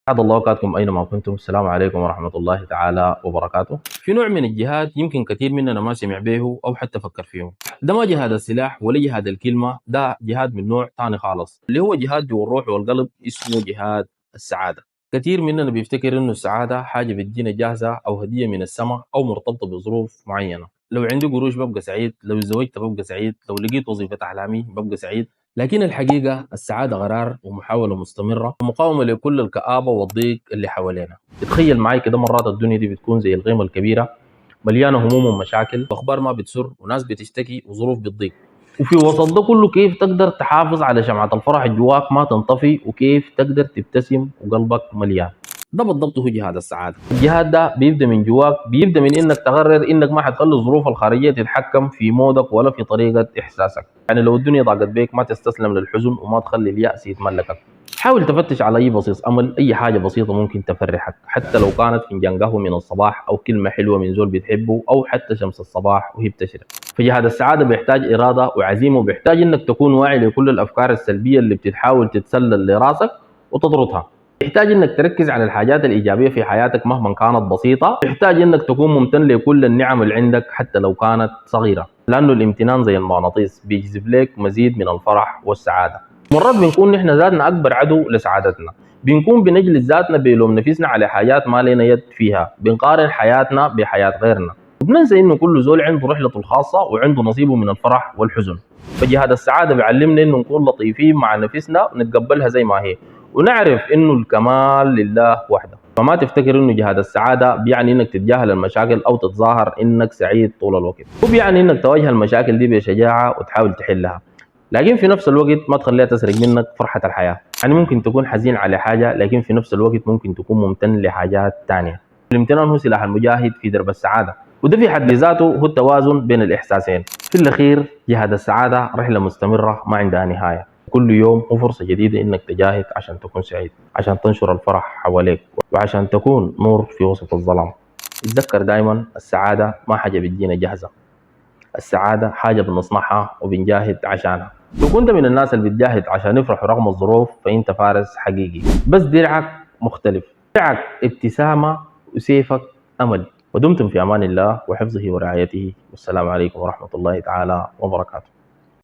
سعد الله اوقاتكم اينما كنتم. السلام عليكم ورحمه الله تعالى وبركاته. في نوع من الجهاد يمكن كثير مننا ما سمع به او حتى فكر فيه. ده ما جهاد السلاح ولا جهاد الكلمه، ده جهاد من نوع ثاني خالص، اللي هو جهاد جوا الروح والقلب، اسمه جهاد السعاده. كثير مننا بيفتكر انه السعاده حاجه بتجينا جاهزه او هديه من السماء او مرتبطه بظروف معينه. لو عندي قروش ببقى سعيد، لو اتزوجت ببقى سعيد، لو لقيت وظيفه احلامي ببقى سعيد. لكن الحقيقة السعادة قرار ومحاولة مستمرة، مقاومة لكل الكآبة والضيق اللي حوالينا. تخيل معي كده، مرات الدنيا دي بتكون زي الغيمة الكبيرة، مليانة هموم ومشاكل وأخبار ما بتسر وناس بتشتكي وظروف بتضيق. وفي وسط ده كله كيف تقدر تحافظ على شمعة الفرح اللي جواك ما تنطفي، وكيف تقدر تبتسم وقلبك مليان. ده بالضبط هو جهاد السعادة. الجهاد ده بيبدأ من جواك، بيبدأ من إنك تقرر إنك ما حتخلي الظروف الخارجية تتحكم في مودك ولا في طريقة إحساسك. يعني لو الدنيا ضاقت بيك ما تستسلم للحزن وما تخلي اليأس يتملكك. حاول تفتش على أي بصيص أمل، أي حاجة بسيطة ممكن تفرحك، حتى لو كانت فنجان قهوة من الصباح أو كلمة حلوة من زول بتحبه أو حتى شمس الصباح وهي بتشرق. فجهاد السعادة بيحتاج إرادة وعزيمة، وبيحتاج إنك تكون واعي لكل الأفكار السلبية اللي بتحاول تتسلل لراسك وتطردها. يحتاج انك تركز على الحاجات الايجابيه في حياتك مهما كانت بسيطه. يحتاج انك تكون ممتن لكل النعم اللي عندك حتى لو كانت صغيره، لانه الامتنان زي المغناطيس بيجذب لك مزيد من الفرح والسعاده. مرات بنكون نحن ذاتنا اكبر عدو لسعادتنا، بنكون بنجلد ذاتنا بلوم نفسنا على حاجات ما لنا يد فيها، بنقارن حياتنا بحياه غيرنا، وبننسى انه كل زول عنده رحلته الخاصه وعنده نصيبه من الفرح والحزن. فجهاد السعاده بيعلمنا انه نكون لطيفين مع نفسنا ونتقبلها زي ما هي، ونعرف انه الكمال لله وحده. فما تفتكر انه جهاد السعاده بيعني انك تتجاهل المشاكل او تتظاهر انك سعيد طول الوقت. هو بيعني انك تواجه المشاكل دي بشجاعه وتحاول تحلها، لكن في نفس الوقت ما تخليها تسرق منك فرحه الحياه. يعني ممكن تكون حزين على حاجه، لكن في نفس الوقت ممكن تكون ممتن لحاجات تانية. الامتنان هو سلاح المجاهد في درب السعاده، وده في حد ذاته هو التوازن بين الاحساسين. في الاخير جهاد السعاده رحله مستمره ما عندها نهايه. كل يوم هو فرصة جديدة إنك تجاهد عشان تكون سعيد، عشان تنشر الفرح حواليك، وعشان تكون نور في وسط الظلام. اتذكر دائما السعادة ما حاجة بتجينا جاهزة، السعادة حاجة بنصنعها وبنجاهد عشانها. لو كنت من الناس اللي بتجاهد عشان يفرحوا رغم الظروف فأنت فارس حقيقي، بس درعك مختلف، درعك ابتسامة وسيفك أمل. ودمتم في أمان الله وحفظه ورعايته، والسلام عليكم ورحمة الله تعالى وبركاته.